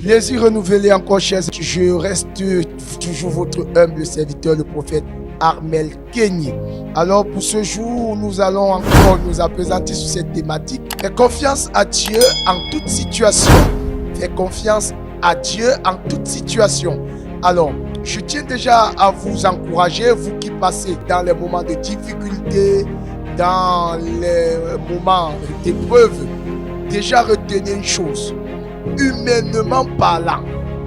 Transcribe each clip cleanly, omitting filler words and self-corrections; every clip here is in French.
Plaisir renouvelé encore, chers. Je reste toujours votre humble serviteur, le prophète Armel Kenny. Alors pour ce jour, nous allons encore nous appesantir sur cette thématique. Fais confiance à Dieu en toute situation. Fais confiance à Dieu en toute situation. Alors, je tiens déjà à vous encourager, vous qui passez dans les moments de difficulté, dans les moments d'épreuve. Déjà retenez une chose. Humainement parlant,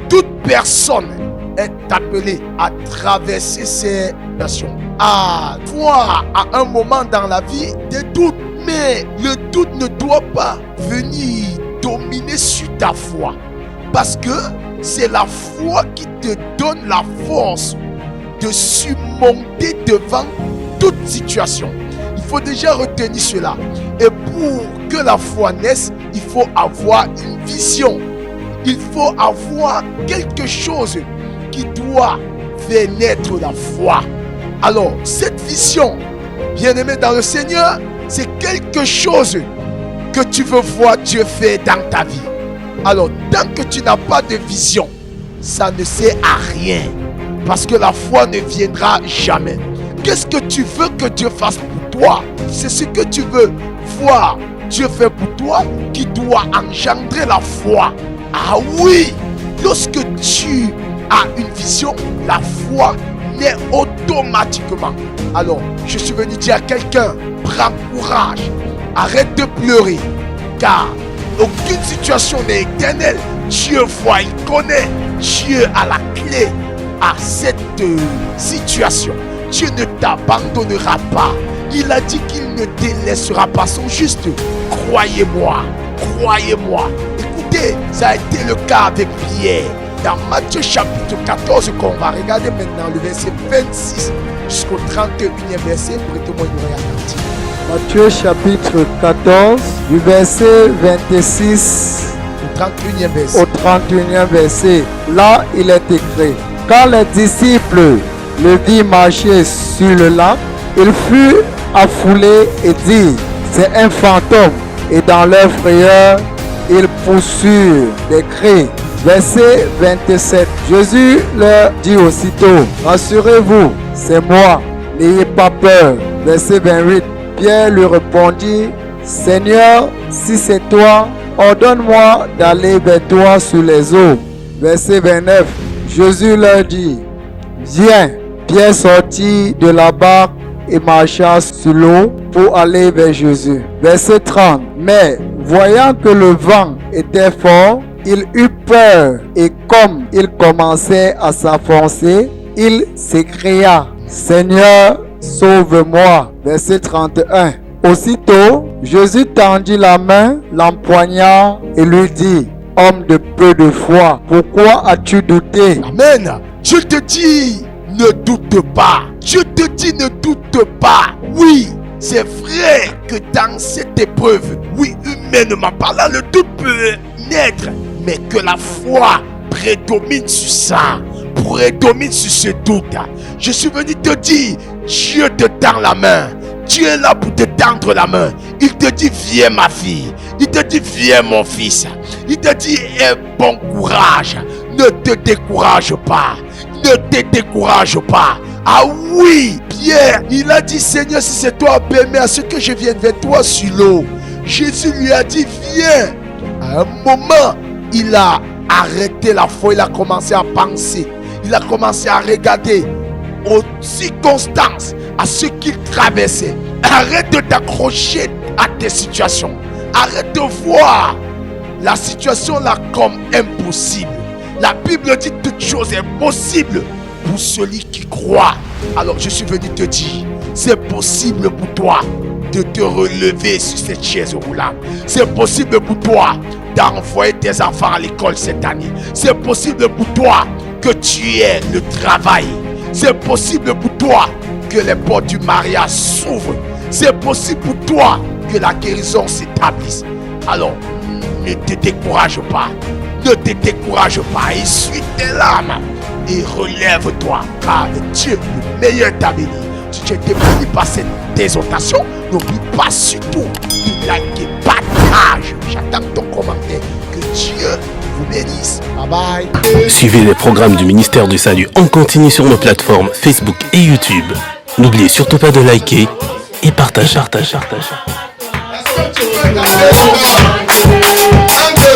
toute personne est appelée à traverser ces situations, à voir à un moment dans la vie des doutes. Mais le doute ne doit pas venir dominer sur ta foi. Parce que c'est la foi qui te donne la force de surmonter devant toute situation. Il faut déjà retenir cela. Et pour que la foi naisse, il faut avoir une vision. Il faut avoir quelque chose qui doit faire naître la foi. Alors, cette vision, bien-aimé dans le Seigneur, c'est quelque chose que tu veux voir Dieu faire dans ta vie. Alors, tant que tu n'as pas de vision, ça ne sert à rien. Parce que la foi ne viendra jamais. Qu'est-ce que tu veux que Dieu fasse pour toi? C'est ce que tu veux voir Dieu faire pour toi qui doit engendrer la foi. Ah oui, lorsque tu as une vision, la foi naît automatiquement. Alors, je suis venu dire à quelqu'un, prends courage, arrête de pleurer, car aucune situation n'est éternelle. Dieu voit, il connaît. Dieu a la clé à cette situation. Dieu ne t'abandonnera pas. Il a dit qu'il ne délaissera pas son juste. Croyez-moi, croyez-moi. Écoutez, ça a été le cas avec Pierre. Dans Matthieu chapitre 14, qu'on va regarder maintenant, le verset 26 jusqu'au 31e verset, prêtez-moi une oreille attentive. Matthieu chapitre 14, du verset 26 au 31e verset. Là, il est écrit: quand les disciples le virent marcher sur le lac, ils furent affolés et dirent: c'est un fantôme. Et dans leur frayeur, ils poussèrent des cris. Verset 27. Jésus leur dit aussitôt: rassurez-vous, c'est moi, n'ayez pas peur. Verset 28. Pierre lui répondit: Seigneur, si c'est toi, ordonne-moi d'aller vers toi sur les eaux. Verset 29. Jésus leur dit: viens. Pierre sortit de la barque et marcha sur l'eau pour aller vers Jésus. Verset 30. Mais voyant que le vent était fort, il eut peur et comme il commençait à s'enfoncer, il s'écria: Seigneur, sauve-moi. Verset 31. Aussitôt, Jésus tendit la main, l'empoigna et lui dit: homme de peu de foi, pourquoi as-tu douté? Amen. Dieu te dit, ne doute pas. Dieu te dit, ne doute pas. Oui, c'est vrai que dans cette épreuve, oui, humainement parlant, le doute peut naître, mais que la foi prédomine sur ça, prédomine sur ce doute. Je suis venu te dire, Dieu te tend la main. Dieu est là pour te tendre la main. Il te dit: viens ma fille. Il te dit: viens mon fils. Il te dit: aie bon courage. Ne te décourage pas. Ne te décourage pas. Ah oui, Pierre, il a dit: Seigneur, si c'est toi, permets à ce que je vienne vers toi sur l'eau. Jésus lui a dit: viens. À un moment, il a arrêté la foi. Il a commencé à penser. Il a commencé à regarder aux circonstances, à ce qu'il traversait. Arrête de t'accrocher à tes situations. Arrête de voir la situation là comme impossible. La Bible dit: toute chose est possible pour celui qui croit. Alors je suis venu te dire, c'est possible pour toi de te relever sur cette chaise roulante. C'est possible pour toi d'envoyer tes enfants à l'école cette année. C'est possible pour toi que tu aies le travail. C'est possible pour toi que les portes du mariage s'ouvrent. C'est possible pour toi que la guérison s'établisse. Alors, ne te décourage pas. Ne te décourage pas. Essuie tes larmes et relève-toi. Car Dieu, le meilleur t'a béni. Si tu étais béni par cette exhortation, n'oublie pas surtout de liker, partage. J'attends ton commentaire. Que Dieu vous bénisse. Bye bye. Suivez les programmes du ministère du Salut en continu sur nos plateformes Facebook et YouTube. N'oubliez surtout pas de liker et partager.